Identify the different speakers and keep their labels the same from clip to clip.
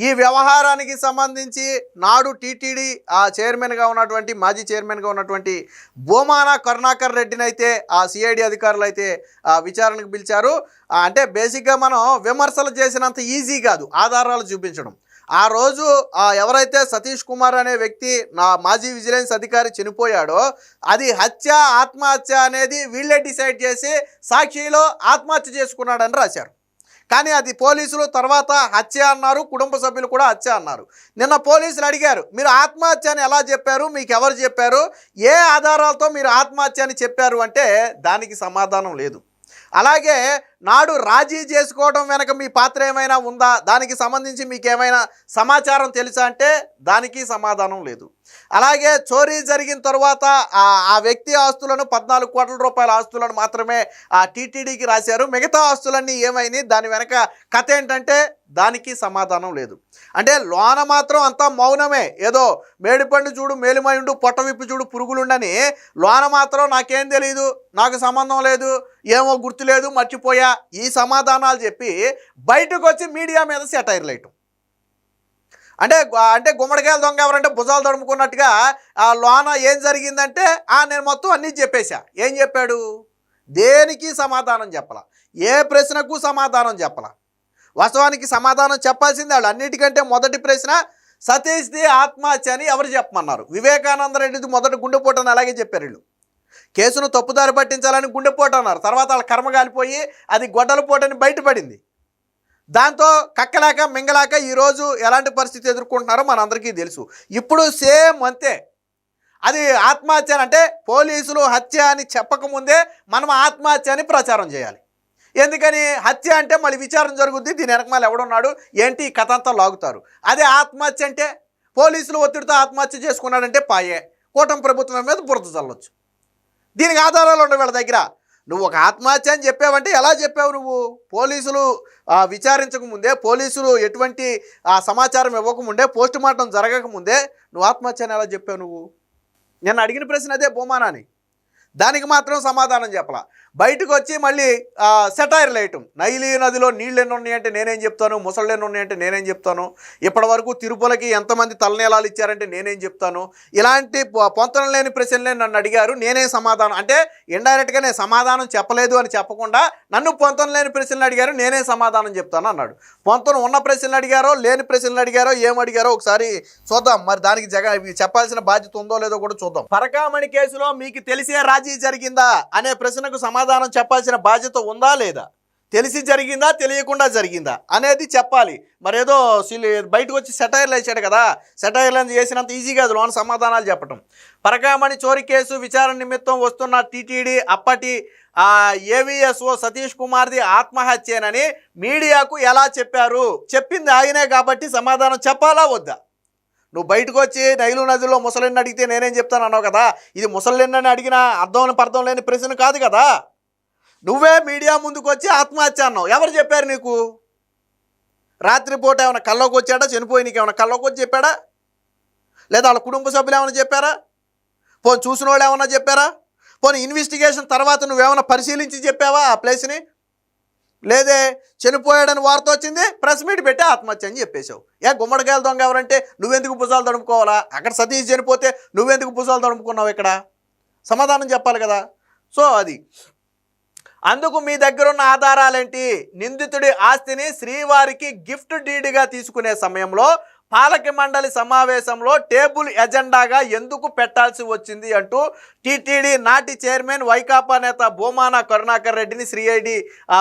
Speaker 1: ఈ వ్యవహారానికి సంబంధించి నాడు టీటీడీ చైర్మన్గా ఉన్నటువంటి మాజీ చైర్మన్గా ఉన్నటువంటి బోమాన కరుణాకర్ రెడ్డిని అయితే ఆ సిఐడి అధికారులు అయితే విచారణకు పిలిచారు. అంటే బేసిక్గా మనం విమర్శలు చేసినంత ఈజీ కాదు ఆధారాలు చూపించడం. ఆ రోజు ఎవరైతే సతీష్ కుమార్ అనే వ్యక్తి నా మాజీ విజిలెన్స్ అధికారి చనిపోయాడో అది హత్య ఆత్మహత్య అనేది వీళ్ళే డిసైడ్ చేసి సాక్షిలో ఆత్మహత్య చేసుకున్నాడని రాశారు. కానీ అది పోలీసులు తర్వాత హత్య అన్నారు, కుటుంబ సభ్యులు కూడా హత్య అన్నారు. నిన్న పోలీసులు అడిగారు, మీరు ఆత్మహత్య అని ఎలా చెప్పారు, మీకు ఎవరు చెప్పారు, ఏ ఆధారాలతో మీరు ఆత్మహత్య అని చెప్పారు అంటే దానికి సమాధానం లేదు. అలాగే నాడు రాజీ చేసుకోవడం వెనక మీ పాత్ర ఏమైనా ఉందా, దానికి సంబంధించి మీకు ఏమైనా సమాచారం తెలుసా అంటే దానికి సమాధానం లేదు. అలాగే చోరీ జరిగిన తర్వాత ఆ వ్యక్తి ఆస్తులను 14 కోట్ల రూపాయల ఆస్తులను మాత్రమే టీటీడీకి రాశారు, మిగతా ఆస్తులన్నీ ఏమైనాయి, దాని వెనక కథ ఏంటంటే దానికి సమాధానం లేదు. అంటే లోన మాత్రం అంతా మౌనమే, ఏదో మేడిపండు చూడు మేలుమైండు పొట్ట విప్పి చూడు పురుగులుండని లోన మాత్రం నాకేం తెలియదు, నాకు సంబంధం లేదు, ఏమో గుర్తులేదు, మర్చిపోయా, ఈ సమాధానాలు చెప్పి బయటకు వచ్చి మీడియా మీద సెటైర్లు వేయటం. అంటే గుమ్మడికాయలు దొంగ ఎవరంటే భుజాలు తడుముకున్నట్టుగా లోన ఏం జరిగిందంటే నేను మొత్తం అన్నీ చెప్పేశా. ఏం చెప్పాడు, దేనికి సమాధానం చెప్పాల, ఏ ప్రశ్నకు సమాధానం చెప్పాల. వాస్తవానికి సమాధానం చెప్పాల్సింది వాళ్ళు. అన్నిటికంటే మొదటి ప్రశ్న సతీష్ది ఆత్మహత్య అని ఎవరు చెప్పమన్నారు. వివేకానంద రెడ్డిది మొదటి గుండెపోటు అని అలాగే చెప్పారు వీళ్ళు. కేసును తప్పుదారి పట్టించాలని గుండెపోటు అన్నారు, తర్వాత వాళ్ళ కర్మ కాలిపోయి అది గొడ్డలపోటని బయటపడింది. దాంతో కక్కలేక మింగలేక ఈరోజు ఎలాంటి పరిస్థితి ఎదుర్కొంటున్నారో మనందరికీ తెలుసు. ఇప్పుడు సేమ్ అంతే. అది ఆత్మహత్య అంటే పోలీసులు హత్య అని చెప్పకముందే మనం ఆత్మహత్య అని ప్రచారం చేయాలి. ఎందుకని, హత్య అంటే మళ్ళీ విచారణ జరుగుద్ది, దీని వెనకమాల ఎవడున్నాడు ఏంటి ఈ కథ అంతా లాగుతారు. అదే ఆత్మహత్య అంటే పోలీసులు ఒత్తిడితో ఆత్మహత్య చేసుకున్నాడంటే పాయే, కూటమి ప్రభుత్వం మీద బురద చల్లొచ్చు. దీనికి ఆధారాలు ఉండవు వీళ్ళ దగ్గర. నువ్వు ఒక ఆత్మహత్య అని చెప్పావంటే ఎలా చెప్పావు నువ్వు? పోలీసులు విచారించకముందే, పోలీసులు ఎటువంటి సమాచారం ఇవ్వకముందే, పోస్ట్ మార్టం జరగకముందే నువ్వు ఆత్మహత్య అని ఎలా చెప్పావు నువ్వు? నేను అడిగిన ప్రశ్న అదే బొమానాని. దానికి మాత్రం సమాధానం చెప్పాల. బయటకు వచ్చి మళ్ళీ సెటైర్లు వేయటం. నైలి నదిలో నీళ్ళు ఎన్ని ఉన్నాయంటే నేనేం చెప్తాను, ముసళ్ళు ఎన్ని ఉన్నాయంటే నేనేం చెప్తాను, ఇప్పటి వరకు తిరుపతికి ఎంతమంది తలనీలాలు ఇచ్చారంటే నేనేం చెప్తాను, ఇలాంటి పొంతన లేని ప్రశ్నలే నన్ను అడిగారు, నేనే సమాధానం అంటే ఇండైరెక్ట్గా నేను సమాధానం చెప్పలేదు అని చెప్పకుండా నన్ను పొంతన లేని ప్రశ్నలు అడిగారు, నేనే సమాధానం చెప్తాను అన్నాడు. పొంతన ఉన్న ప్రశ్నలు అడిగారో లేని ప్రశ్నలు అడిగారో ఏమడిగారో ఒకసారి చూద్దాం. మరి దానికి చెప్పాల్సిన బాధ్యత ఉందో లేదో కూడా చూద్దాం. పరకామణి కేసులో మీకు తెలిసే రాజీ జరిగిందా అనే ప్రశ్నకు సమాధానం చెప్పాల్సిన బాధ్యత ఉందా లేదా? తెలిసి జరిగిందా తెలియకుండా జరిగిందా అనేది చెప్పాలి. మరేదో బయటకు వచ్చి సెటైర్లు వేసాడు కదా, సెటైర్లు చేసినంత ఈజీ కాదు లోన సమాధానాలు చెప్పటం. పరకామణి చోరీ కేసు విచారణ నిమిత్తం వస్తున్న టీటీడీ అప్పటి ఏవిఎస్ఓ సతీష్ కుమార్ది ఆత్మహత్యేనని మీడియాకు ఎలా చెప్పారు? చెప్పింది ఆయనే కాబట్టి సమాధానం చెప్పాలా వద్దా? నువ్వు బయటకు వచ్చి నైలు నదిలో ముసలిని అడిగితే నేనేం చెప్తాను అన్నావు కదా, ఇది ముసలిని అడిగిన అర్థం లేని ప్రశ్న కాదు కదా. నువ్వే మీడియా ముందుకు వచ్చి ఆత్మహత్య అన్నావు, ఎవరు చెప్పారు నీకు? రాత్రిపూట ఏమైనా కల్లోకి వచ్చాడా, చనిపోయి నీకు ఏమైనా కల్లోకి వచ్చి చెప్పాడా, లేదా వాళ్ళ కుటుంబ సభ్యులు ఏమైనా చెప్పారా, పోనీ చూసిన వాళ్ళు ఏమన్నా చెప్పారా, పోనీ ఇన్వెస్టిగేషన్ తర్వాత నువ్వేమైనా పరిశీలించి చెప్పావా ఆ ప్లేస్ని? లేదే, చనిపోయాడని వార్త వచ్చింది, ప్రెస్ మీట్ పెట్టి ఆత్మహత్య అని చెప్పేశావు. గుమ్మడికాయల దొంగ ఎవరంటే నువ్వెందుకు భుజాలు తడుముకోవాలా? అక్కడ సతీష్ చనిపోతే నువ్వెందుకు భుజాలు తడుముకున్నావు? ఇక్కడ సమాధానం చెప్పాలి కదా. సో అది అందుకు మీ దగ్గరున్న ఆధారాలేంటి? నిందితుడి ఆస్తిని శ్రీవారికి గిఫ్ట్ డీడ్గా తీసుకునే సమయంలో పాలక మండలి సమావేశంలో టేబుల్ ఎజెండాగా ఎందుకు పెట్టాల్సి వచ్చింది అంటూ టీటీడీ నాటి చైర్మన్ వైకాపా నేత బోమాన కరుణాకర్ రెడ్డిని సిఐడి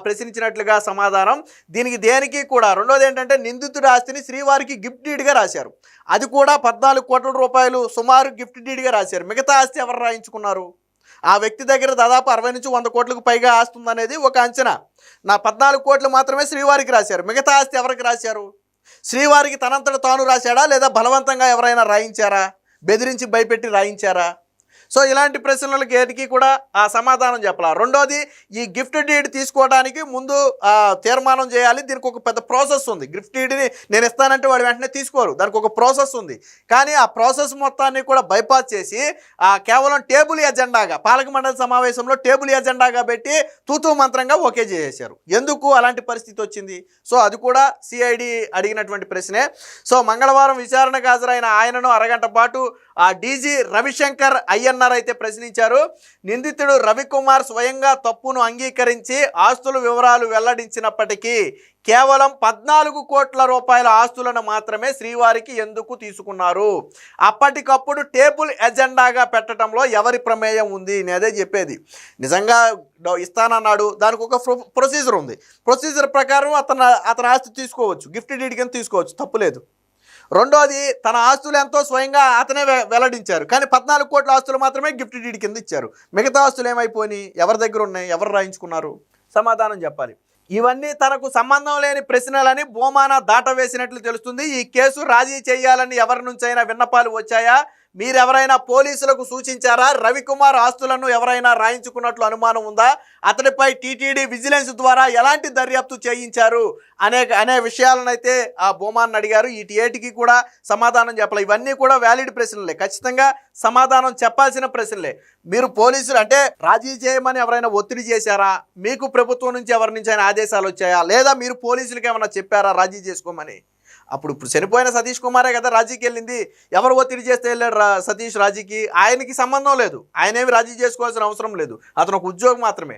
Speaker 1: ప్రశ్నించినట్లుగా సమాధానం. దీనికి దేనికి కూడా రెండోది ఏంటంటే నిందితుడి ఆస్తిని శ్రీవారికి గిఫ్ట్ డీడ్గా రాశారు, అది కూడా 14 కోట్ల రూపాయలు సుమారు గిఫ్ట్ డీడ్గా రాశారు. మిగతా ఆస్తి ఎవరు రాయించుకున్నారు? ఆ వ్యక్తి దగ్గర దాదాపు 60 నుంచి 100 కోట్లకు పైగా ఆస్తి ఉందనేది ఒక అంచనా. 14 కోట్లు మాత్రమే శ్రీవారికి రాశారు, మిగతా ఆస్తి ఎవరికి రాశారు? శ్రీవారికి తనంతట తాను రాశాడా లేదా బలవంతంగా ఎవరైనా రాయించారా, బెదిరించి భయపెట్టి రాయించారా? సో ఇలాంటి ప్రశ్నలకు ఏటికి కూడా సమాధానం చెప్పాలి. రెండోది, ఈ గిఫ్ట్ డీడ్ తీసుకోవడానికి ముందు తీర్మానం చేయాలి. దీనికి ఒక పెద్ద ప్రాసెస్ ఉంది. గిఫ్ట్ డీడ్ని నేను ఇస్తానంటే వాడు వెంటనే తీసుకోరు, దానికి ఒక ప్రాసెస్ ఉంది. కానీ ఆ ప్రాసెస్ మొత్తాన్ని కూడా బైపాస్ చేసి కేవలం టేబుల్ ఎజెండాగా, పాలక మండలి సమావేశంలో టేబుల్ ఎజెండాగా పెట్టి తూతూ మంత్రంగా ఓకే చేసేశారు. ఎందుకు అలాంటి పరిస్థితి వచ్చింది? సో అది కూడా సిఐడి అడిగినటువంటి ప్రశ్నే. సో మంగళవారం విచారణకు హాజరైన ఆయనను అరగంట పాటు డీజీ రవిశంకర్ అయ్యన్నార్ అయితే ప్రశ్నించారు. నిందితుడు రవికుమార్ స్వయంగా తప్పును అంగీకరించి ఆస్తుల వివరాలు వెల్లడించినప్పటికీ కేవలం 14 కోట్ల రూపాయల ఆస్తులను మాత్రమే శ్రీవారికి ఎందుకు తీసుకున్నారు? అప్పటికప్పుడు టేబుల్ ఎజెండాగా పెట్టడంలో ఎవరి ప్రమేయం ఉంది? నేనే చెప్పేది. నిజంగా ఇస్తానన్నాడు, దానికి ఒక ప్రొసీజర్ ఉంది. ప్రొసీజర్ ప్రకారం అతను ఆస్తి తీసుకోవచ్చు, గిఫ్ట్ డీడ్ కింద తీసుకోవచ్చు, తప్పులేదు. రెండోది, తన ఆస్తులు ఎంతో స్వయంగా అతనే వెల్లడించారు. కానీ 14 కోట్ల ఆస్తులు మాత్రమే గిఫ్ట్ డీడ్ కింద ఇచ్చారు. మిగతా ఆస్తులు ఏమైపోయినాయి? ఎవరి దగ్గర ఉన్నాయి? ఎవరు రాయించుకున్నారు? సమాధానం చెప్పాలి. ఇవన్నీ తనకు సంబంధం లేని ప్రశ్నలని భూమాన దాటవేసినట్లు తెలుస్తుంది. ఈ కేసు రాజీ చేయాలని ఎవరి నుంచైనా విన్నపాలు వచ్చాయా? మీరెవరైనా పోలీసులకు సూచించారా? రవికుమార్ ఆస్తులను ఎవరైనా రాయించుకున్నట్లు అనుమానం ఉందా? అతడిపై టీటీడీ విజిలెన్స్ ద్వారా ఎలాంటి దర్యాప్తు చేయించారు అనే విషయాలనైతే ఆ భూమాన్ని అడిగారు. ఏటికి కూడా సమాధానం చెప్పాలి. ఇవన్నీ కూడా వ్యాలిడ్ ప్రశ్నలే, ఖచ్చితంగా సమాధానం చెప్పాల్సిన ప్రశ్నలే. మీరు పోలీసులు అంటే రాజీ చేయమని ఎవరైనా ఒత్తిడి చేశారా? మీకు ప్రభుత్వం నుంచి ఎవరి నుంచి అయినా ఆదేశాలు వచ్చాయా? లేదా మీరు పోలీసులకు ఏమైనా చెప్పారా రాజీ చేసుకోమని? అప్పుడు చనిపోయిన సతీష్ కుమారే కదా రాజీకి వెళ్ళింది. ఎవరు ఒత్తిడి చేస్తే వెళ్ళాడు సతీష్ రాజీకి? ఆయనకి సంబంధం లేదు, ఆయనేమి రాజీ చేసుకోవాల్సిన అవసరం లేదు, అతను ఒక ఉద్యోగం మాత్రమే.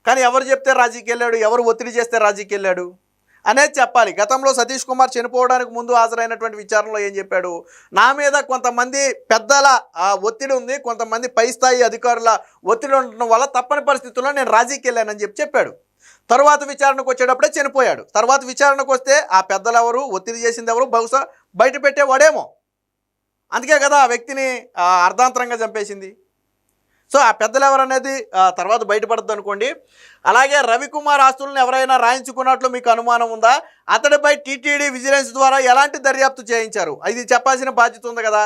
Speaker 1: కానీ ఎవరు చెప్తే రాజీకి వెళ్ళాడు, ఎవరు ఒత్తిడి చేస్తే రాజీకి వెళ్ళాడు అనేది చెప్పాలి. గతంలో సతీష్ కుమార్ చనిపోవడానికి ముందు హాజరైనటువంటి విచారణలో ఏం చెప్పాడు? నా మీద కొంతమంది పెద్దల ఒత్తిడి ఉంది, కొంతమంది పై స్థాయి అధికారుల ఒత్తిడి ఉండడం వల్ల తప్పని పరిస్థితుల్లో నేను రాజీకి వెళ్ళానని చెప్పాడు. తర్వాత విచారణకు వచ్చేటప్పుడే చనిపోయాడు. తర్వాత విచారణకు వస్తే ఆ పెద్దలు ఎవరు, ఒత్తిడి చేసింది ఎవరు, బహుశా బయట పెట్టేవాడేమో. అందుకే కదా ఆ వ్యక్తిని అర్ధాంతరంగా చంపేసింది. సో ఆ పెద్దలు ఎవరు అనేది తర్వాత బయటపడద్దు అనుకోండి. అలాగే రవికుమార్ ఆస్తులను ఎవరైనా రాయించుకున్నట్లు మీకు అనుమానం ఉందా? అతడిపై టీటీడీ విజిలెన్స్ ద్వారా ఎలాంటి దర్యాప్తు చేయించారు? ఇది చెప్పాల్సిన బాధ్యత ఉంది కదా.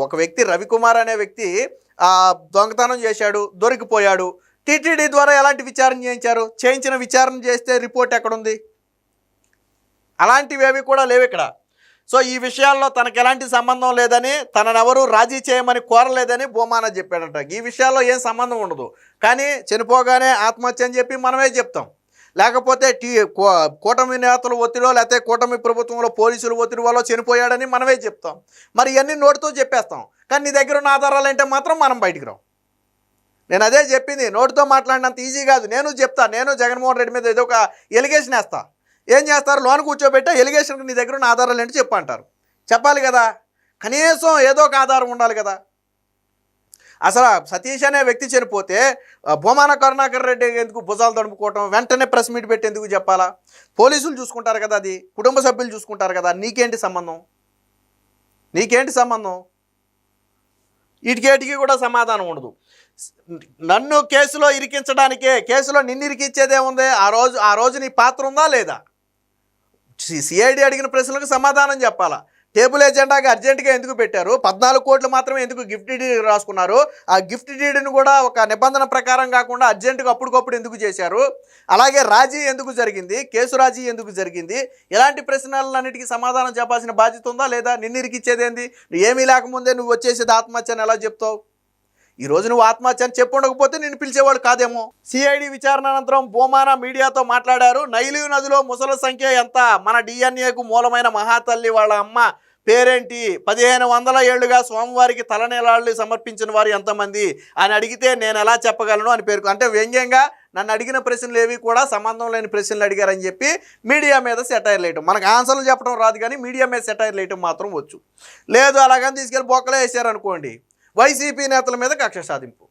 Speaker 1: ఒక వ్యక్తి రవికుమార్ అనే వ్యక్తి దొంగతనం చేశాడు, దొరికిపోయాడు. టీటీడీ ద్వారా ఎలాంటి విచారణ చేయించారు? చేయించిన విచారణ చేస్తే రిపోర్ట్ ఎక్కడుంది? అలాంటివి ఏవి కూడా లేవు ఇక్కడ. సో ఈ విషయాల్లో తనకు ఎలాంటి సంబంధం లేదని, తననెవరూ రాజీ చేయమని కోరలేదని భూమాన చెప్పాడట. ఈ విషయాల్లో ఏం సంబంధం ఉండదు. కానీ చనిపోగానే ఆత్మహత్య అని చెప్పి మనమే చెప్తాం. లేకపోతే కూటమి నేతలు ఒత్తిడో, లేకపోతే కూటమి ప్రభుత్వంలో పోలీసులు ఒత్తిడి వల్ల చనిపోయాడని మనమే చెప్తాం. మరి ఇవన్నీ నోటితో చెప్పేస్తాం. కానీ నీ దగ్గర ఉన్న ఆధారాలు అంటే మాత్రం మనం బయటికి రాం. నేను అదే చెప్పింది, నోటితో మాట్లాడినంత ఈజీ కాదు. నేను చెప్తా, నేను జగన్మోహన్ రెడ్డి మీద ఏదో ఒక ఎలిగేషన్ వేస్తా. ఏం చేస్తారు? లోన్ కూర్చోబెట్టా ఎలిగేషన్కి నీ దగ్గర ఉన్న ఆధారాలు ఏంటి చెప్పు అంటారు. చెప్పాలి కదా, కనీసం ఏదో ఒక ఆధారం ఉండాలి కదా. అసలు సతీష్ అనే వ్యక్తి చనిపోతే భూమాన కరుణాకర్ రెడ్డి ఎందుకు భుజాలు తడుపుకోవటం, వెంటనే ప్రెస్ మీట్ పెట్టి ఎందుకు చెప్పాలా? పోలీసులు చూసుకుంటారు కదా, అది కుటుంబ సభ్యులు చూసుకుంటారు కదా. నీకేంటి సంబంధం? నీకేంటి సంబంధం? వీటికేటికి కూడా సమాధానం ఉండదు. నన్ను కేసులో ఇరికించడానికే, కేసులో నిన్ను ఇరికించేదేముంది? ఆ రోజు నీ పాత్ర ఉందా లేదా? సిఐడి అడిగిన ప్రశ్నలకు సమాధానం చెప్పాలా. టేబుల్ ఎజెండాగా అర్జెంటుగా ఎందుకు పెట్టారు? 14 కోట్లు మాత్రమే ఎందుకు గిఫ్ట్ డీడ్ రాసుకున్నారు? ఆ గిఫ్ట్ డీడ్ని కూడా ఒక నిబంధన ప్రకారం కాకుండా అర్జెంటుగా అప్పటికప్పుడు ఎందుకు చేశారు? అలాగే రాజీ ఎందుకు జరిగింది? కేసు రాజీ ఎందుకు జరిగింది? ఇలాంటి ప్రశ్నలన్నిటికీ సమాధానం చెప్పాల్సిన బాధ్యత ఉందా లేదా? నిన్ను ఇరికిచ్చేదేంది? ఏమీ లేకముందే నువ్వు వచ్చేసేది ఆత్మహత్యని ఎలా చెప్తావు? ఈరోజు నువ్వు ఆత్మహత్య అని చెప్పుండకపోతే నిన్ను పిలిచేవాడు కాదేమో. సిఐడి విచారణ అనంతరం భూమాన మీడియాతో మాట్లాడారు. నైలు నదిలో ముసల సంఖ్య ఎంత? మన డిఎన్ఏకు మూలమైన మహాతల్లి వాళ్ళ అమ్మ పేరేంటి? 1500 ఏళ్లుగా స్వామివారికి తలనీలాళ్ళు సమర్పించిన వారు ఎంతమంది అని అడిగితే నేను ఎలా చెప్పగలను అని పేర్కొ, అంటే వ్యంగ్యంగా నన్ను అడిగిన ప్రశ్నలు ఏవి కూడా సంబంధం లేని ప్రశ్నలు అడిగారని చెప్పి మీడియా మీద సెటైర్లు వేయటం. మనకు ఆన్సర్లు చెప్పడం రాదు, కానీ మీడియా మీద సెటైర్లు వేయటం మాత్రం వచ్చు. లేదు అలాగని తీసుకెళ్ళి బొక్కలో వేసారనుకోండి, వైసీపీ నేతల మీద కక్ష సాధింపు.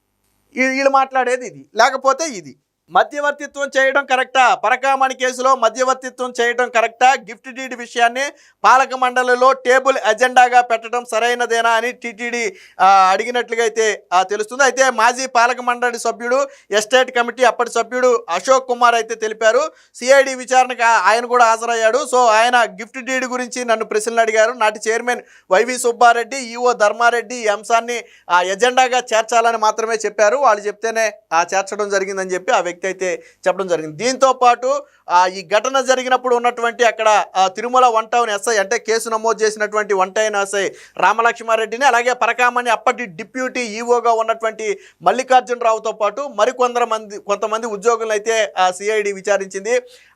Speaker 1: వీళ్ళు మాట్లాడేది ఇది, లేకపోతే ఇది. మధ్యవర్తిత్వం చేయడం కరెక్టా? పరకామణి కేసులో మధ్యవర్తిత్వం చేయడం కరెక్టా? గిఫ్ట్ డీడ్ విషయాన్ని పాలక మండలిలో టేబుల్ ఎజెండాగా పెట్టడం సరైనదేనా అని టీటీడీ అడిగినట్లుగా అయితే తెలుస్తుంది. అయితే మాజీ పాలక మండలి సభ్యుడు, ఎస్టేట్ కమిటీ అప్పటి సభ్యుడు అశోక్ కుమార్ అయితే తెలిపారు. సిఐడి విచారణకు ఆయన కూడా హాజరయ్యాడు. సో ఆయన గిఫ్ట్ డీడ్ గురించి నన్ను ప్రశ్నలు అడిగారు. నాటి chairman YV Subba Reddy, EO Dharma Reddy ఈ అంశాన్ని ఎజెండాగా చేర్చాలని మాత్రమే చెప్పారు. వాళ్ళు చెప్తేనే చేర్చడం జరిగిందని చెప్పి ఆ వ్యక్తి అయితే చెప్పడం జరిగింది. దీంతో పాటు ఈ ఘటన జరిగినప్పుడు ఉన్నటువంటి అక్కడ తిరుమల వన్ టౌన్ ఎస్ఐ అంటే కేసు నమోదు చేసినటువంటి వన్ టౌన్ ఎస్ఐ రామలక్ష్మారెడ్డిని, అలాగే పరకామణి అప్పటి డిప్యూటీ ఈఓగా ఉన్నటువంటి మల్లికార్జునరావుతో పాటు కొంతమంది ఉద్యోగులను అయితే సిఐడి విచారించింది.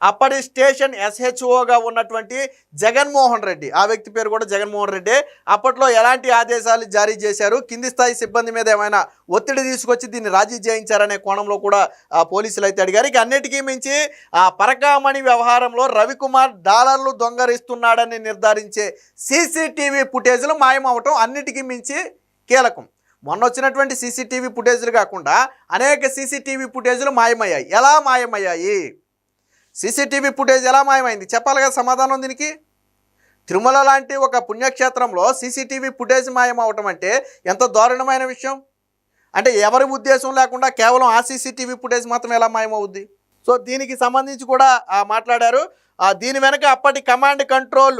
Speaker 1: అప్పటి స్టేషన్ ఎస్హెచ్ఓగా ఉన్నటువంటి జగన్మోహన్ రెడ్డి, ఆ వ్యక్తి పేరు కూడా జగన్మోహన్ రెడ్డి, అప్పట్లో ఎలాంటి ఆదేశాలు జారీ చేశారు, కింది స్థాయి సిబ్బంది మీద ఏమైనా ఒత్తిడి తీసుకొచ్చి దీన్ని రాజీ చేయించారనే కోణంలో కూడా పోలీసులు అయితే అడిగారు. ఇక అన్నిటికీ మించి పరకామణి వ్యవహారంలో రవికుమార్ డాలర్లు దొంగరిస్తున్నాడని నిర్ధారించే సీసీటీవీ ఫుటేజ్లు మాయమవటం అన్నిటికీ మించి కీలకం. మొన్న వచ్చినటువంటి సీసీటీవీ ఫుటేజ్లు కాకుండా అనేక సీసీటీవీ ఫుటేజ్లు మాయమయ్యాయి. ఎలా మాయమయ్యాయి? సీసీటీవీ ఫుటేజ్ ఎలా మాయమైంది చెప్పాలి కదా సమాధానం దీనికి. తిరుమల లాంటి ఒక పుణ్యక్షేత్రంలో సీసీటీవీ ఫుటేజ్ మాయమవటం అంటే ఎంత దారుణమైన విషయం. అంటే ఎవరి ఉద్దేశం లేకుండా కేవలం ఆ సీసీటీవీ ఫుటేజ్ మాత్రం ఎలా మాయమవుద్ది? సో దీనికి సంబంధించి కూడా మాట్లాడారు. దీని వెనక అప్పటి కమాండ్ కంట్రోల్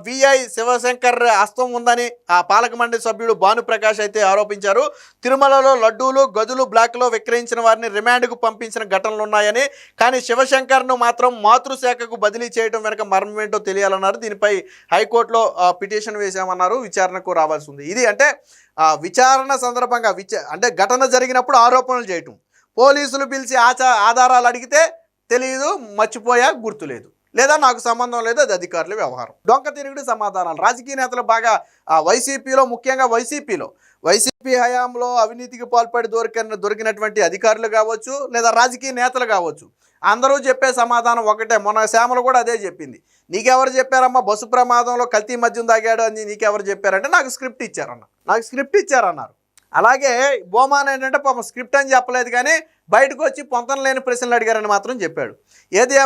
Speaker 1: విఐ శివశంకర్ హస్తం ఉందని పాలక మండలి సభ్యుడు భానుప్రకాష్ అయితే ఆరోపించారు. తిరుమలలో లడ్డూలు గదులు బ్లాక్లో విక్రయించిన వారిని రిమాండ్కు పంపించిన ఘటనలు ఉన్నాయని, కానీ శివశంకర్ను మాత్రం మాతృశాఖకు బదిలీ చేయడం వెనక మర్మమేంటో తెలియాలన్నారు. దీనిపై హైకోర్టులో పిటిషన్ వేశామన్నారు. విచారణకు రావాల్సి ఉంది. ఇది అంటే విచారణ సందర్భంగా అంటే ఘటన జరిగినప్పుడు ఆరోపణలు చేయటం, పోలీసులు పిలిచి ఆధారాలు అడిగితే తెలియదు, మర్చిపోయా, గుర్తులేదు, లేదా నాకు సంబంధం లేదు, అది అధికారుల వ్యవహారం. డొంక తిరుగుడు సమాధానాలు. రాజకీయ నేతలు బాగా వైసీపీలో, ముఖ్యంగా వైసీపీ హయాంలో అవినీతికి పాల్పడి దొరికినటువంటి అధికారులు కావచ్చు, లేదా రాజకీయ నేతలు కావచ్చు, అందరూ చెప్పే సమాధానం ఒకటే. మొన్న శ్యామలు కూడా అదే చెప్పింది. నీకెవరు చెప్పారమ్మా బస్సు ప్రమాదంలో కల్తీ మద్యం తాగాడు అని నీకెవరు చెప్పారంటే నాకు స్క్రిప్ట్ ఇచ్చారన్నారు. అలాగే బోమాన్ ఏంటంటే పాపం స్క్రిప్ట్ అని చెప్పలేదు, కానీ బయటకు వచ్చి పొంతన లేని ప్రశ్నలు అడిగారని మాత్రం చెప్పాడు. ఏది